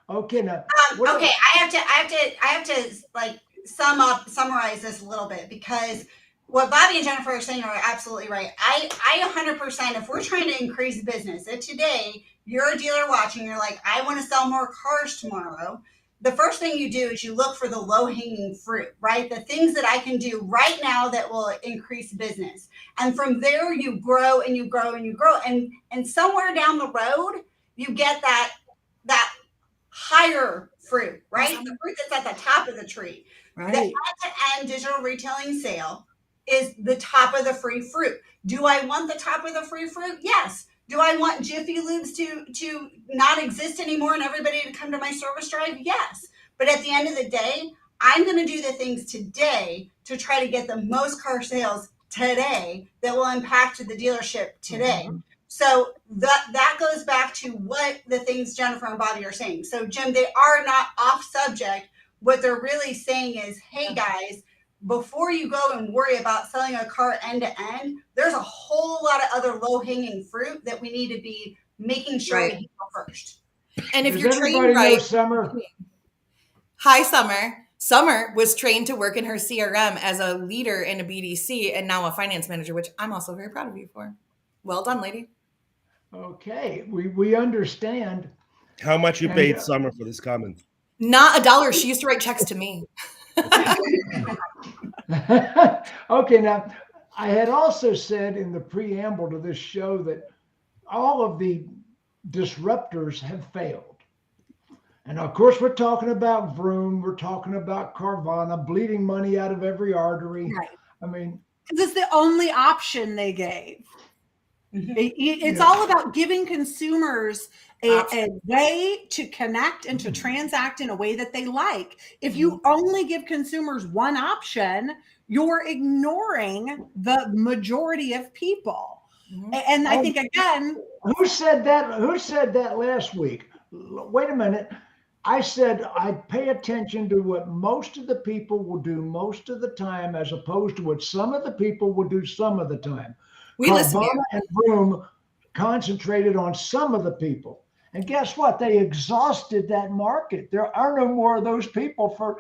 A: Okay, now.
E: Okay, I have to like summarize this a little bit, because what Bobbie and Jennifer are saying are absolutely right. I 100%, if we're trying to increase business, if today you're a dealer watching, you're like, I want to sell more cars tomorrow, the first thing you do is you look for the low-hanging fruit, right? The things that I can do right now that will increase business. And from there, you grow and you grow and you grow. And somewhere down the road, you get that higher fruit, right? The fruit that's at the top of the tree. Right. The end-to-end digital retailing sale is the top of the free fruit. Do I want the top of the free fruit? Yes. Do I want Jiffy Lubes to not exist anymore and everybody to come to my service drive? Yes. But at the end of the day, I'm going to do the things today to try to get the most car sales today that will impact the dealership today. Mm-hmm. So that goes back to what the things Jennifer and Bobbie are saying. So Jim, they are not off subject. What they're really saying is, hey guys, before you go and worry about selling a car end to end, there's a whole lot of other low-hanging fruit that we need to be making sure we handle first.
B: And if you're trained right,
A: Summer?
B: Hi, Summer. Summer was trained to work in her CRM as a leader in a BDC and now a finance manager, which I'm also very proud of you for. Well done, lady.
A: Okay, we understand.
D: How much you paid Summer for this comment?
B: Not $1. She used to write checks to me.
A: Okay, now I had also said in the preamble to this show that all of the disruptors have failed. And of course, we're talking about VROOM, we're talking about CARVANA, bleeding money out of every artery. Right. I mean,
C: this is the only option they gave. It's all about giving consumers a way to connect and to transact in a way that they like. If you only give consumers one option, you're ignoring the majority of people. And I think, again,
A: who said that last week? Wait a minute. I said I'd pay attention to what most of the people will do most of the time, as opposed to what some of the people will do some of the time.
B: We listen to
A: CARVANA
B: you.
A: and VROOM concentrated on some of the people. And guess what? They exhausted that market. There are no more of those people for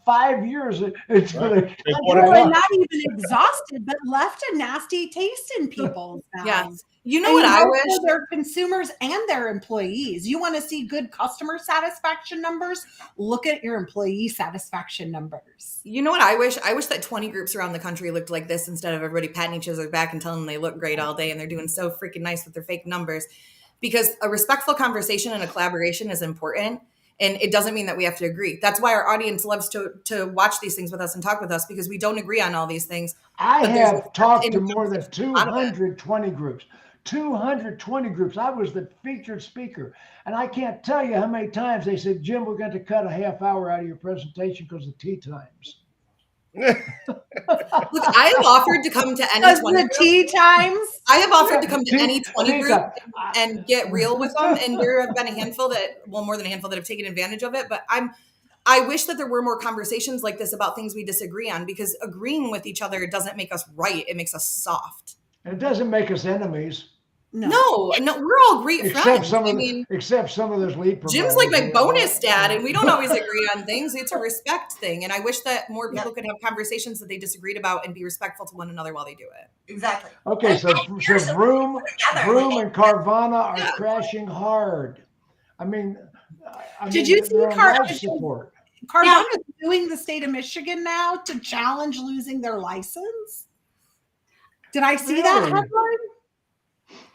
A: 5 years. Until
D: Right.
A: they
C: Well, and not even exhausted, but left a nasty taste in people's mouths.
B: Yeah. You know
C: And
B: what I
C: both
B: wish?
C: for their consumers and their employees. You want to see good customer satisfaction numbers? Look at your employee satisfaction numbers.
B: You know what I wish? I wish that 20 groups around the country looked like this instead of everybody patting each other back and telling them they look great all day and they're doing so freaking nice with their fake numbers. Because a respectful conversation and a collaboration is important. And it doesn't mean that we have to agree. That's why our audience loves to watch these things with us and talk with us, because we don't agree on all these things.
A: I
B: But there's
A: have talked to
B: in-
A: more than
B: out of it.
A: 220 groups. 220 groups. I was the featured speaker. And I can't tell you how many times they said, Jim, we're going to cut a half hour out of your presentation because of tea times.
B: Look, I have offered to come to any
C: Because
B: 20
C: the
B: group.
C: tea times.
B: I have offered to come to
A: Tea-
B: any 20
A: tea
B: group
A: time.
B: and get real with them. And there have been a handful that, well, more than a handful that have taken advantage of it. But I wish that there were more conversations like this about things we disagree on, because agreeing with each other doesn't make us right. It makes us soft.
A: It doesn't make us enemies,
B: No, we're all great
A: except
B: friends.
A: some
B: I
A: of
B: mean,
A: except some of those lead
B: Jim's like my
A: providers.
B: bonus dad, and we don't always agree on things. It's a respect thing. And I wish that more people could have conversations that they disagreed about and be respectful to one another while they do it.
E: Exactly.
A: Okay, so VROOM and CARVANA are
B: Yeah.
A: crashing hard. I mean,
C: Did you see
A: they're on
C: Car-
A: life support?
C: Carvana is suing the state of Michigan now to challenge losing their license. Did I see that
A: Really?
C: headline?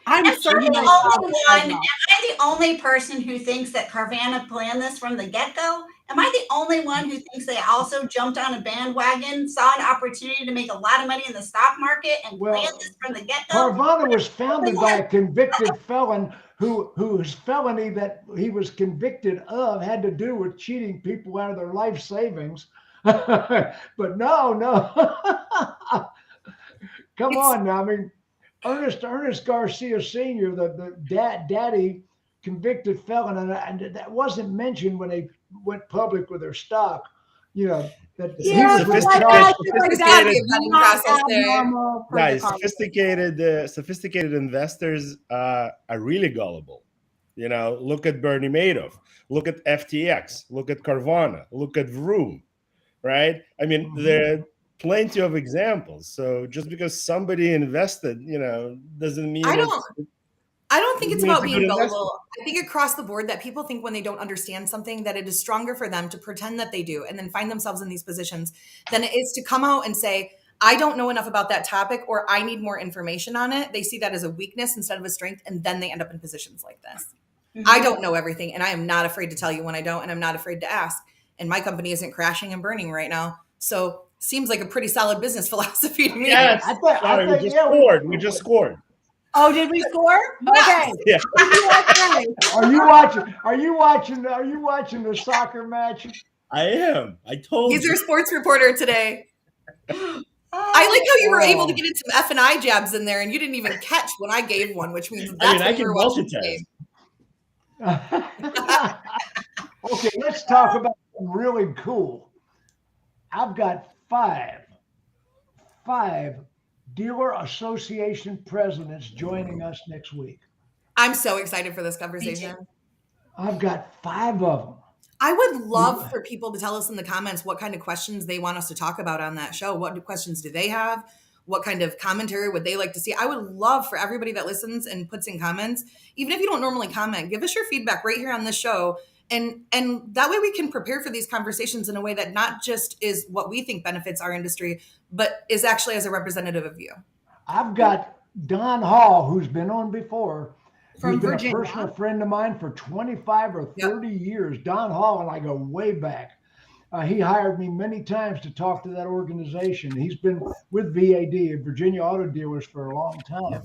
C: I'm
E: Am I
C: certain
E: the
C: I saw
E: only
C: the
E: one?
C: headline.
E: Am I the only person who thinks that Carvana planned this from the get-go? Am I the only one who thinks they also jumped on a bandwagon, saw an opportunity to make a lot of money in the stock market, and planned this from the get-go?
A: CARVANA was founded by a convicted felon whose felony that he was convicted of had to do with cheating people out of their life savings. But no. Come on now. I mean, Ernest Garcia Sr., the daddy convicted felon, and that wasn't mentioned when they went public with their stock. You know, that
C: Yeah,
A: he
C: but
A: was
C: like
A: charged.
C: that, like
B: There's
C: that
B: gotta be
C: is
B: a vetting
C: not
B: process there.
C: abnormal for
D: Guys,
C: the Carvana.
D: sophisticated investors are really gullible. You know, look at Bernie Madoff, look at FTX, look at Carvana, look at VROOM, right? I mean, there are plenty of examples. So just because somebody invested, doesn't mean
B: I don't think it's
D: It means
B: about
D: a
B: being
D: good
B: gullible. I think across the board that people think when they don't understand something that it is stronger for them to pretend that they do and then find themselves in these positions than it is to come out and say, I don't know enough about that topic, or I need more information on it. They see that as a weakness instead of a strength, and then they end up in positions like this. I don't know everything, and I am not afraid to tell you when I don't, and I'm not afraid to ask. And my company isn't crashing and burning right now. So seems like a pretty solid business philosophy to me.
D: Yes.
A: I thought,
D: Sorry, we just scored.
C: Oh, did we score? Okay.
D: Yeah.
C: Okay.
A: Are you watching the soccer match?
D: I am. I told
B: He's
D: you.
B: our sports reporter today. I like how you were able to get in some F&I jabs in there, and you didn't even catch when I gave one, which means that's
D: I
B: when
D: can
B: we were watching the
D: multitask.
B: game.
A: Okay, let's talk about something really cool. I've got five dealer association presidents joining us next week.
B: I'm so excited for this conversation.
A: I've got 5 of them.
B: I would love for people to tell us in the comments what kind of questions they want us to talk about on that show. What questions do they have? What kind of commentary would they like to see? I would love for everybody that listens and puts in comments, even if you don't normally comment, give us your feedback right here on this show. And that way we can prepare for these conversations in a way that not just is what we think benefits our industry, but is actually as a representative of you.
A: I've got Don Hall, who's been on before,
C: From
A: who's been
C: Virginia.
A: a personal friend of mine for 25 or 30 years. Don Hall and I go way back. He hired me many times to talk to that organization. He's been with VAD, Virginia Auto Dealers, for a long time.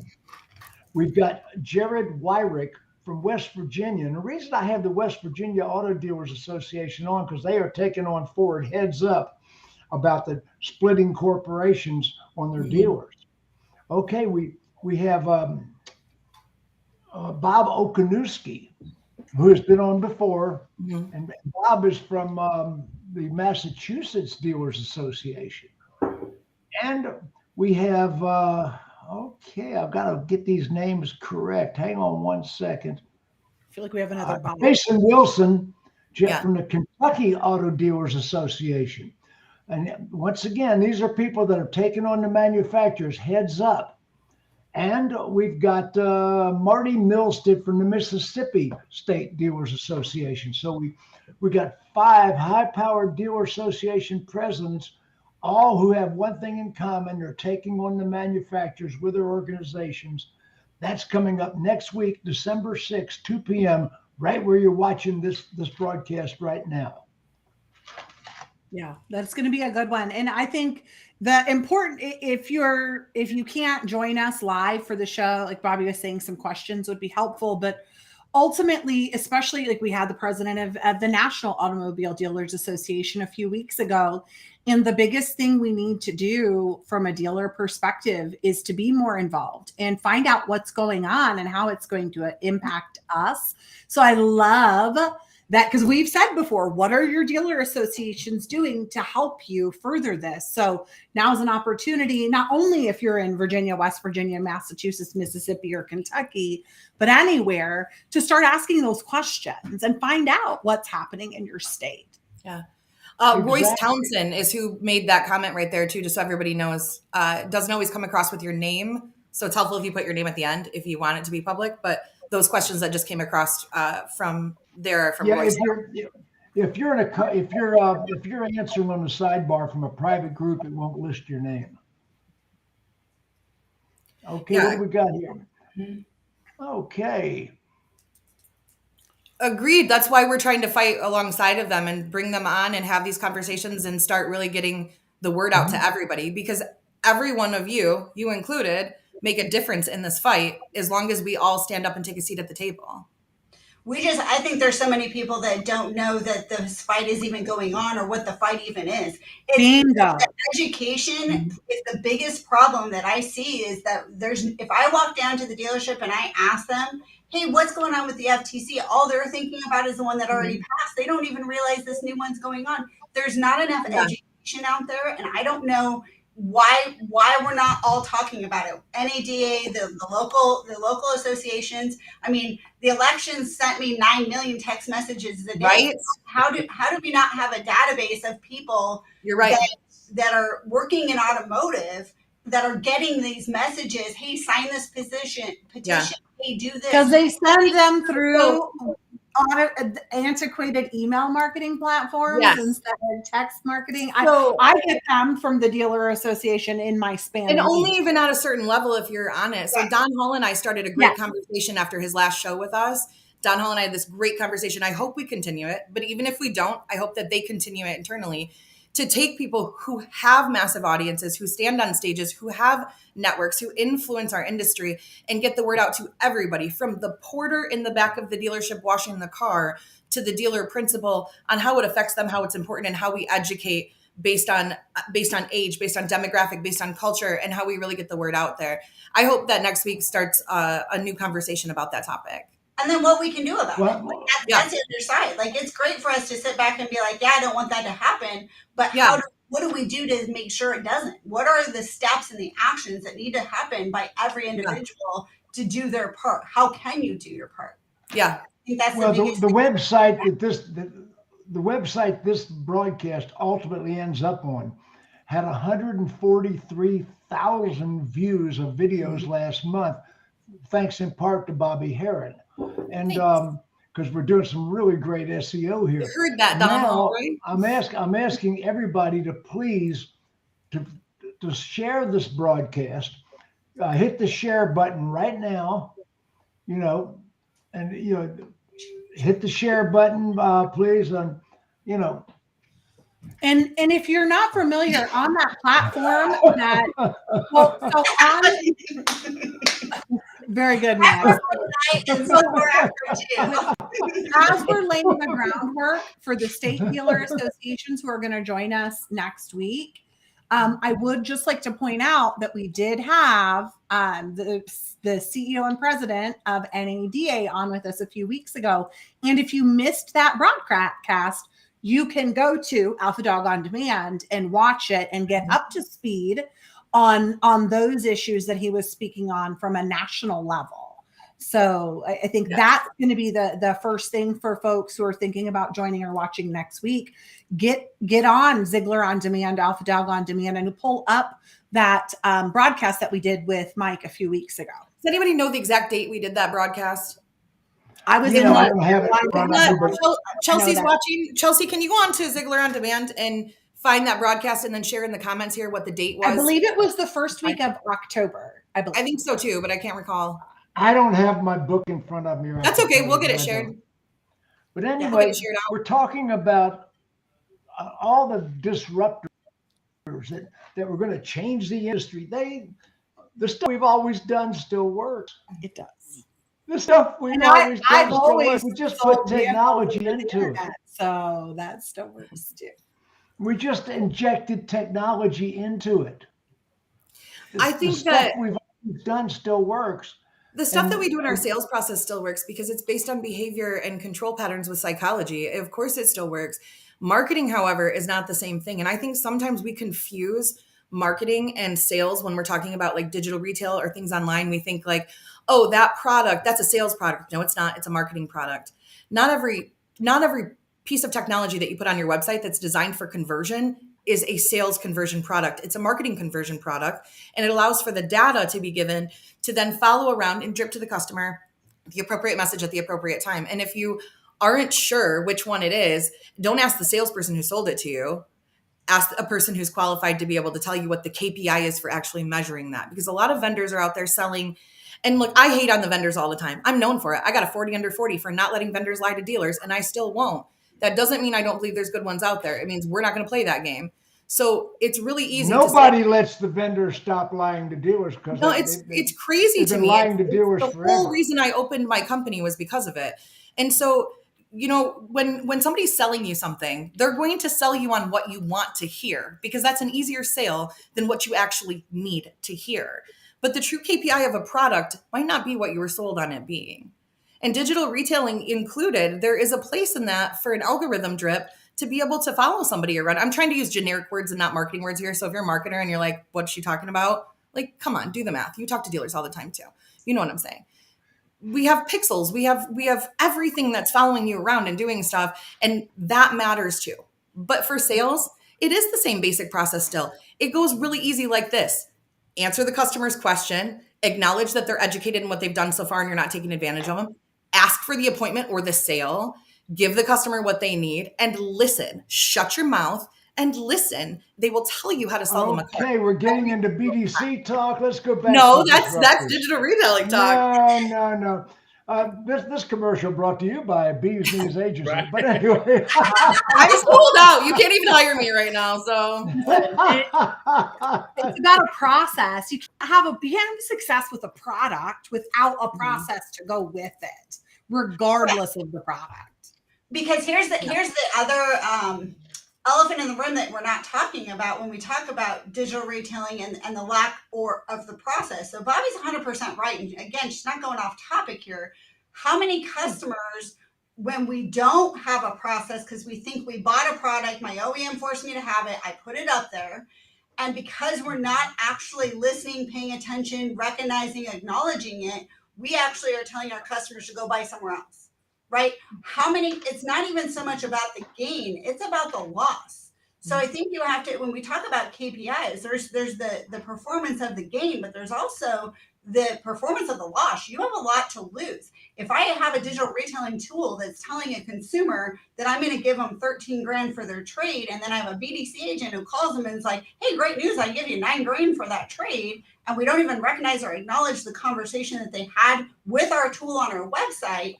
A: We've got Jared Wyrick from West Virginia. And the reason I have the West Virginia Auto Dealers Association on, because they are taking on forward heads up about the splitting corporations on their dealers. Okay, we have Bob Okonewski who has been on before,
B: Mhm.
A: and Bob is from the Massachusetts Dealers Association. And we have, okay, I've got to get these names correct. Hang on one second.
C: I feel like we have another Bob.
A: Jason Wilson,
B: Yeah.
A: from the Kentucky Auto Dealers Association. And once again, these are people that are taking on the manufacturers heads up. And we've got Marty Milstead from the Mississippi State Dealers Association. So we got 5 high-powered dealer association presidents, all who have one thing in common. They're taking on the manufacturers with their organizations. That's coming up next week, December 6th, 2 p.m., right where you're watching this broadcast right now.
C: Yeah, that's going to be a good one. And I think the important, if you can't join us live for the show, like Bobbie was saying, some questions would be helpful. But ultimately, especially like we had the president of the National Automobile Dealers Association a few weeks ago. And the biggest thing we need to do from a dealer perspective is to be more involved and find out what's going on and how it's going to impact us. So I love that, because we've said before, what are your dealer associations doing to help you further this? So now's an opportunity, not only if you're in Virginia, West Virginia, Massachusetts, Mississippi, or Kentucky, but anywhere, to start asking those questions and find out what's happening in your state.
B: Yeah.
A: Exactly.
B: Royce Townsend is who made that comment right there too, just so everybody knows. It doesn't always come across with your name. So it's helpful if you put your name at the end if you want it to be public. But those questions that just came across from Royce.
A: If you're answering on the sidebar from a private group, it won't list your name. Okay, what do we got here? Okay.
B: Agreed. That's why we're trying to fight alongside of them and bring them on and have these conversations and start really getting the word out to everybody, because every one of you included, make a difference in this fight as long as we all stand up and take a seat at the table.
E: I think there's so many people that don't know that this fight is even going on or what the fight even is.
C: Bingo.
E: Education is the biggest problem that I see, is that if I walk down to the dealership and I ask them, hey, what's going on with the FTC? All they're thinking about is the one that already passed. They don't even realize this new one's going on. There's not enough education out there, and I don't know why we're not all talking about it. NADA, the local associations. I mean, the elections sent me 9 million text messages a day.
B: Right?
E: How do we not have a database of people
B: You're right.
E: that are working in automotive that are getting these messages? Hey, sign this petition.
B: Yeah.
E: Hey, do this.
C: Because they send them through antiquated email marketing platforms instead of text marketing. I get them from the dealer association in my spam.
B: And only even at a certain level, if you're on it. So Don Hull and I started a great conversation after his last show with us. Don Hull and I had this great conversation. I hope we continue it. But even if we don't, I hope that they continue it internally, to take people who have massive audiences, who stand on stages, who have networks, who influence our industry, and get the word out to everybody, from the porter in the back of the dealership washing the car to the dealer principal, on how it affects them, how it's important, and how we educate based on age, based on demographic, based on culture, and how we really get the word out there. I hope that next week starts a new conversation about that topic.
E: And then what we can do about it. Like that's the other side. Like, it's great for us to sit back and be like, I don't want that to happen. But what do we do to make sure it doesn't? What are the steps and the actions that need to happen by every individual to do their part? How can you do your part?
B: Yeah.
E: I think that's
A: the website the website this broadcast ultimately ends up on had 143,000 views of videos last month, thanks in part to Bobbie Herron. And because we're doing some really great SEO here.
B: You heard that, Donald, right?
A: I'm asking everybody to please to share this broadcast. Hit the share button right now, and hit the share button, please. And
C: And if you're not familiar on that platform, very good, Max. As we're laying the groundwork for the state dealer associations who are going to join us next week, I would just like to point out that we did have the CEO and president of NADA on with us a few weeks ago. And if you missed that broadcast, you can go to Alpha Dog On Demand and watch it and get up to speed on those issues that he was speaking on from a national level. So I think that's going to be the first thing for folks who are thinking about joining or watching next week. Get on Ziegler On Demand, Alpha Dog On Demand, and pull up that broadcast that we did with Mike a few weeks ago.
B: Does anybody know the exact date we did that broadcast?
C: I was
A: I don't have it in front of me, but
B: Chelsea's watching. Chelsea, can you go on to Ziegler On Demand and find that broadcast and then share in the comments here what the date was?
C: I believe it was the first week of October. I
B: think so too, but I can't recall.
A: I don't have my book in front of me. Right.
B: That's okay. We'll get it shared.
A: But anyway, we're talking about all the disruptors that were going to change the industry. The stuff we've always done still works.
C: It does.
A: The stuff we've always done still works. We just put technology into it.
C: So that still works too.
A: We just injected technology into it.
B: I think
A: the stuff we've always done still works.
B: The stuff that we do in our sales process still works because it's based on behavior and control patterns with psychology. Of course, it still works. Marketing, however, is not the same thing. And I think sometimes we confuse marketing and sales when we're talking about like digital retail or things online. We think like, oh, that product, that's a sales product. No, it's not. It's a marketing product. Not every piece of technology that you put on your website that's designed for conversion is a sales conversion product. It's a marketing conversion product. And it allows for the data to be given to then follow around and drip to the customer the appropriate message at the appropriate time. And if you aren't sure which one it is, don't ask the salesperson who sold it to you. Ask a person who's qualified to be able to tell you what the KPI is for actually measuring that. Because a lot of vendors are out there selling. And look, I hate on the vendors all the time. I'm known for it. I got a 40 under 40 for not letting vendors lie to dealers, and I still won't. That doesn't mean I don't believe there's good ones out there. It means we're not going to play that game. So it's really easy.
A: Nobody lets the vendors stop lying to dealers because
B: it's crazy to me.
A: Lying to dealers
B: the
A: forever.
B: whole reason I opened my company was because of it. And so, you know, when somebody's selling you something, they're going to sell you on what you want to hear because that's an easier sale than what you actually need to hear. But the true KPI of a product might not be what you were sold on it being. And digital retailing included, there is a place in that for an algorithm drip to be able to follow somebody around. I'm trying to use generic words and not marketing words here. So if you're a marketer and you're like, what's she talking about? Like, come on, do the math. You talk to dealers all the time too. You know what I'm saying? We have pixels. We have everything that's following you around and doing stuff. And that matters too. But for sales, it is the same basic process still. It goes really easy like this. Answer the customer's question, acknowledge that they're educated in what they've done so far and you're not taking advantage of them. Ask for the appointment or the sale, give the customer what they need, and listen. Shut your mouth and listen. They will tell you how to sell them a car.
A: Okay, we're getting into BDC talk. Let's go back.
B: No, that's digital retailing talk.
A: No. This commercial brought to you by Bees Knees Agency.
D: Right.
A: But anyway,
B: I'm sold out. You can't even hire me right now. So
C: it's about a process. You can't have success with a product without a process to go with it, regardless of the product.
E: Because here's the other elephant in the room that we're not talking about when we talk about digital retailing and the lack of the process. So Bobbie's 100% right. And again, she's not going off topic here. How many customers, when we don't have a process because we think we bought a product, my OEM forced me to have it, I put it up there. And because we're not actually listening, paying attention, recognizing, acknowledging it, we actually are telling our customers to go buy somewhere else. Right? It's not even so much about the gain, it's about the loss. So I think you have to, when we talk about KPIs, there's the performance of the gain, but there's also the performance of the loss. You have a lot to lose. If I have a digital retailing tool that's telling a consumer that I'm going to give them 13 grand for their trade, and then I have a BDC agent who calls them and is like, hey, great news, I give you 9 grand for that trade. And we don't even recognize or acknowledge the conversation that they had with our tool on our website,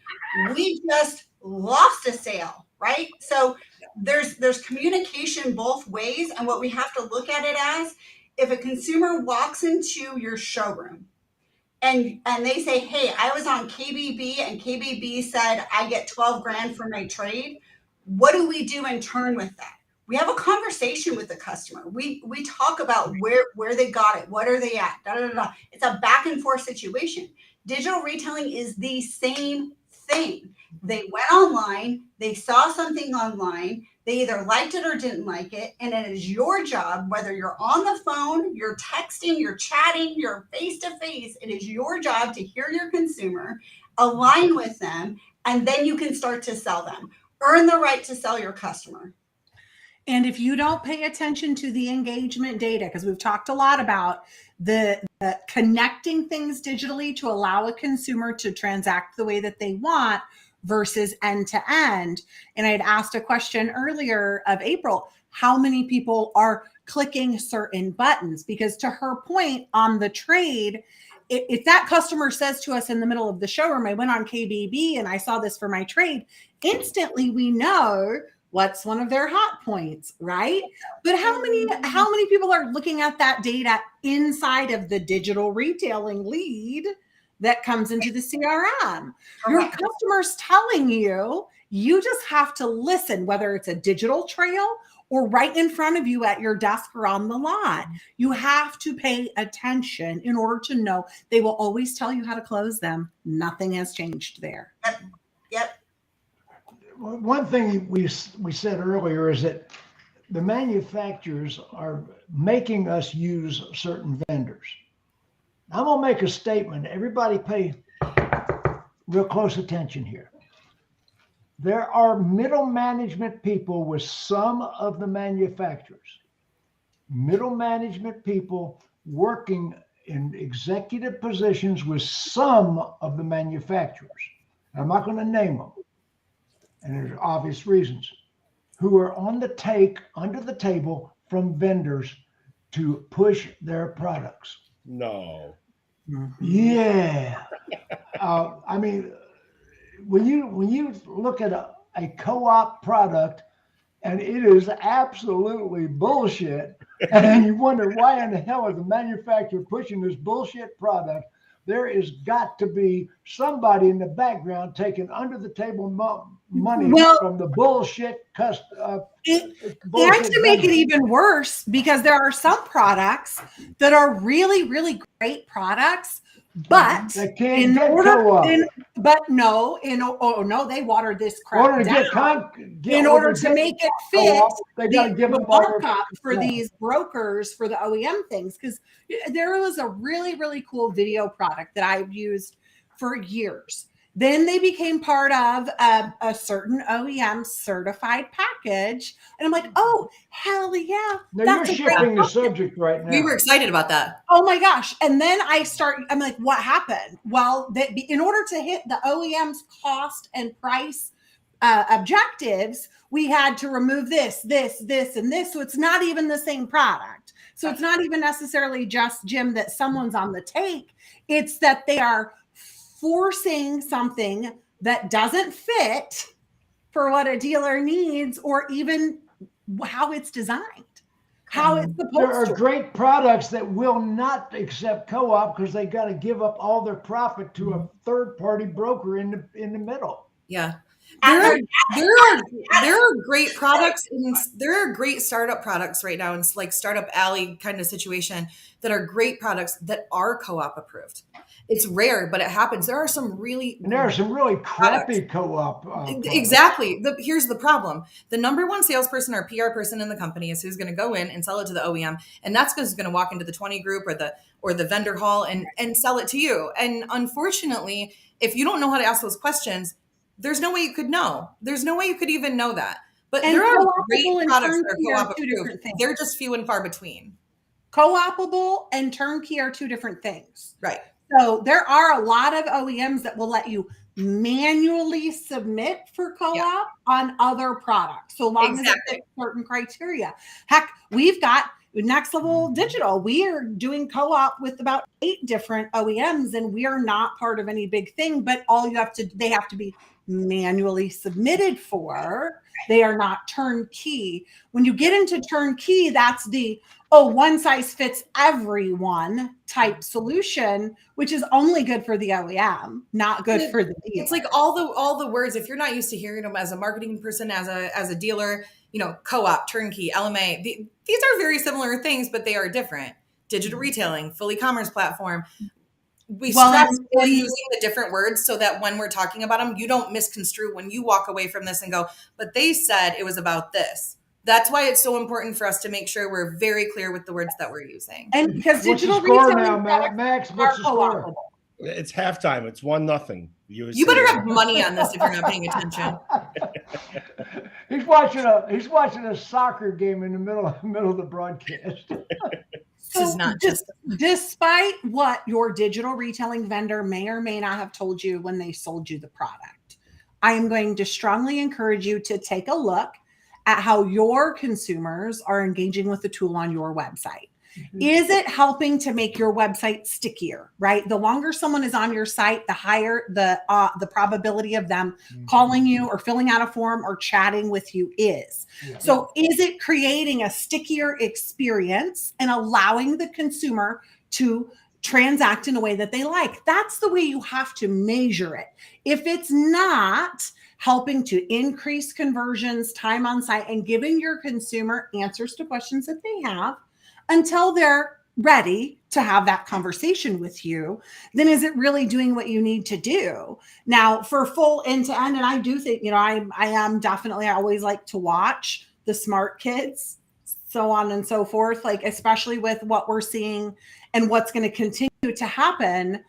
E: we just lost a sale, right? So there's communication both ways. And what we have to look at it as, if a consumer walks into your showroom and they say, hey, I was on KBB and KBB said I get 12 grand for my trade, what do we do in turn with that? We have a conversation with the customer. We talk about where they got it, what are they at, da, da, da, da. It's a back and forth situation. Digital retailing is the same thing. They went online, they saw something online, they either liked it or didn't like it, and it is your job, whether you're on the phone, you're texting, you're chatting, you're face-to-face, it is your job to hear your consumer, align with them, and then you can start to sell them. Earn the right to sell your customer.
C: And if you don't pay attention to the engagement data, because we've talked a lot about the connecting things digitally to allow a consumer to transact the way that they want versus end to end. And I had asked a question earlier of April, how many people are clicking certain buttons? Because to her point on the trade, if that customer says to us in the middle of the showroom, I went on KBB and I saw this for my trade, instantly we know what's one of their hot points, right? But how many people are looking at that data inside of the digital retailing lead that comes into the CRM? Your customer's telling you, you just have to listen, whether it's a digital trail or right in front of you at your desk or on the lot. You have to pay attention in order to know. They will always tell you how to close them. Nothing has changed there.
E: Yep.
A: One thing we said earlier is that the manufacturers are making us use certain vendors. I'm going to make a statement. Everybody pay real close attention here. There are middle management people with some of the manufacturers, middle management people working in executive positions with some of the manufacturers. I'm not going to name them, and there's obvious reasons, who are on the take under the table from vendors to push their products.
D: No.
A: Yeah. I mean, when you look at a co-op product and it is absolutely bullshit, and you wonder why in the hell is the manufacturer pushing this bullshit product, there is got to be somebody in the background taking under the table money from the bullshit
C: to make it even worse, because there are some products that are really, really great products, but
A: they can't get co-op.
C: They watered this crap down. In order to make it fit,
A: they got to give them
C: markup for these brokers for the OEM things. Because there was a really, really cool video product that I've used for years. Then they became part of a certain OEM certified package. And I'm like, oh, hell yeah.
A: Now you're shifting the subject right now.
B: We were excited about that.
C: Oh my gosh. And then I'm like, what happened? Well, in order to hit the OEM's cost and price objectives, we had to remove this, and this. So it's not even the same product. So it's not even necessarily just, Jim, that someone's on the take. It's that they are forcing something that doesn't fit for what a dealer needs, or even how it's designed, how it's supposed to.
A: There are great products that will not accept co-op because they got to give up all their profit to a third-party broker in the middle.
B: Yeah. There are great products, and there are great startup products right now. It's like Startup Alley kind of situation that are great products that are co-op approved. It's rare, but it happens. There are some really
A: crappy co-op.
B: Exactly. Here's the problem. The number one salesperson or PR person in the company is who's going to go in and sell it to the OEM. And that's who's going to walk into the 20 group or the vendor hall and sell it to you. And unfortunately, if you don't know how to ask those questions, there's no way you could know. There's no way you could even know that. But there are great products that are co-op approved. They're just few and far between.
C: Co-opable and turnkey are two different things.
B: Right.
C: So there are a lot of OEMs that will let you manually submit for co-op on other products, so long as it fits certain criteria. Heck, we've got Next Level Digital. We are doing co-op with about 8 different OEMs, and we are not part of any big thing, but they have to be manually submitted for. They are not turnkey. When you get into turnkey, that's the one size fits everyone type solution, which is only good for the OEM, not good for the dealer.
B: It's like all the words, if you're not used to hearing them as a marketing person, as a dealer, co-op, turnkey, LMA. These are very similar things, but they are different. Digital retailing, full e-commerce platform. We stress we're using the different words so that when we're talking about them, you don't misconstrue when you walk away from this and go, but they said it was about this. That's why it's so important for us to make sure we're very clear with the words that we're using.
C: And because
A: what's
C: digital
A: the score
C: retailing
A: now, Max? What's the score?
D: It's halftime. It's 1-0.
B: You better have money on this if you're not paying attention.
A: He's watching a soccer game in the middle of the broadcast.
B: This is not
C: despite what your digital retailing vendor may or may not have told you when they sold you the product, I am going to strongly encourage you to take a look at how your consumers are engaging with the tool on your website. Mm-hmm. Is it helping to make your website stickier, right? The longer someone is on your site, the higher the probability of them calling you or filling out a form or chatting with you is. Yeah. So is it creating a stickier experience and allowing the consumer to transact in a way that they like? That's the way you have to measure it. If it's not helping to increase conversions, time on site, and giving your consumer answers to questions that they have until they're ready to have that conversation with you, then is it really doing what you need to do? Now, for full end-to-end, and I do think, I am definitely, I always like to watch the smart kids, so on and so forth, like especially with what we're seeing and what's going to continue to happen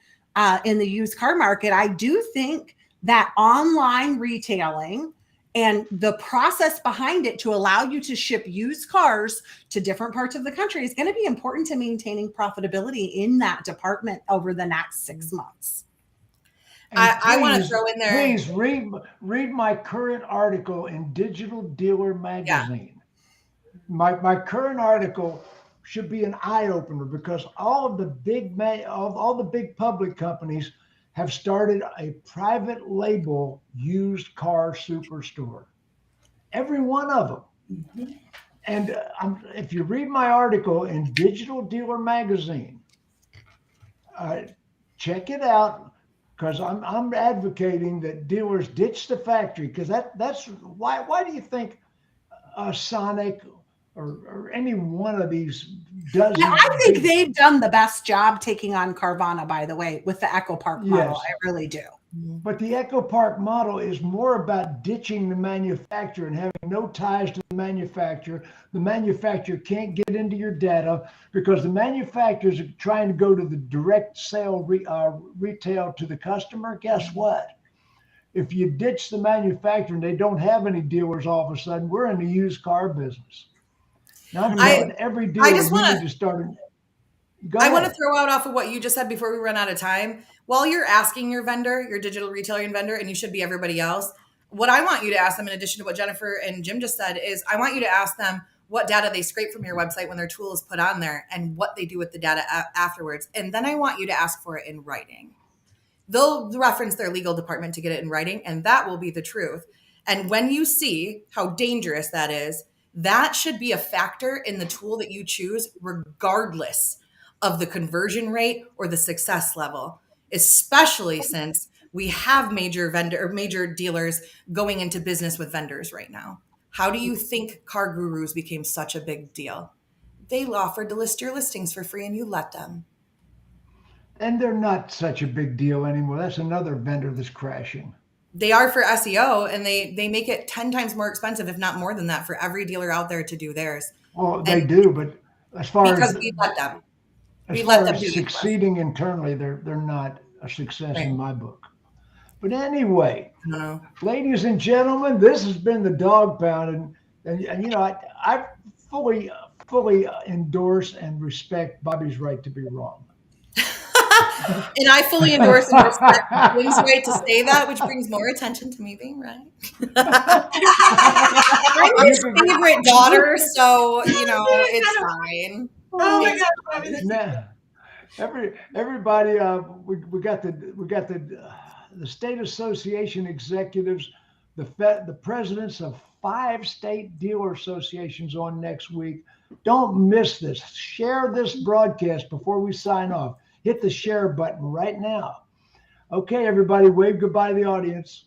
C: in the used car market. I do think that online retailing and the process behind it to allow you to ship used cars to different parts of the country is going to be important to maintaining profitability in that department over the next 6 months.
B: I want to throw in there.
A: Please read my current article in Digital Dealer Magazine. Yeah. My current article should be an eye opener because all the big public companies have started a private label used car superstore. Every one of them. Mm-hmm. And if you read my article in Digital Dealer Magazine, check it out because I'm advocating that dealers ditch the factory because that's why do you think Sonic or any one of these doesn't?
C: Yeah, I think they've done the best job taking on Carvana, by the way, with the Echo Park model. Yes. I really do.
A: But the Echo Park model is more about ditching the manufacturer and having no ties to the manufacturer. The manufacturer can't get into your data because the manufacturers are trying to go to the direct sale retail to the customer. Guess what? If you ditch the manufacturer and they don't have any dealers all of a sudden, we're in the used car business. Now, I'm telling every dealer needs to start.
B: I want to throw out off of what you just said before we run out of time. While you're asking your vendor, your digital retailing vendor, and you should be everybody else, what I want you to ask them, in addition to what Jennifer and Jim just said, is I want you to ask them what data they scrape from your website when their tool is put on there and what they do with the data afterwards. And then I want you to ask for it in writing. They'll reference their legal department to get it in writing, and that will be the truth. And when you see how dangerous that is, that should be a factor in the tool that you choose, regardless of the conversion rate or the success level, especially since we have major dealers going into business with vendors right now. How do you think Car Gurus became such a big deal? They offered to list your listings for free and you let them.
A: And they're not such a big deal anymore. That's another vendor that's crashing.
B: They are for SEO, and they make it 10 times more expensive, if not more than that, for every dealer out there to do theirs.
A: Well, they do, but as far
B: because
A: as
B: we let them,
A: as far as succeeding internally, they're not a success in my book. But anyway, ladies and gentlemen, this has been the Dawg Pound, and I fully endorse and respect Bobbie's right to be wrong.
B: And I fully endorse and respect Jim's right to say that, which brings more attention to me being right. I'm his favorite daughter, so it's fine.
E: Oh my God!
A: Everybody, we got the state association executives, the presidents of 5 state dealer associations on next week. Don't miss this. Share this broadcast before we sign off. Hit the share button right now. Okay, everybody, wave goodbye to the audience.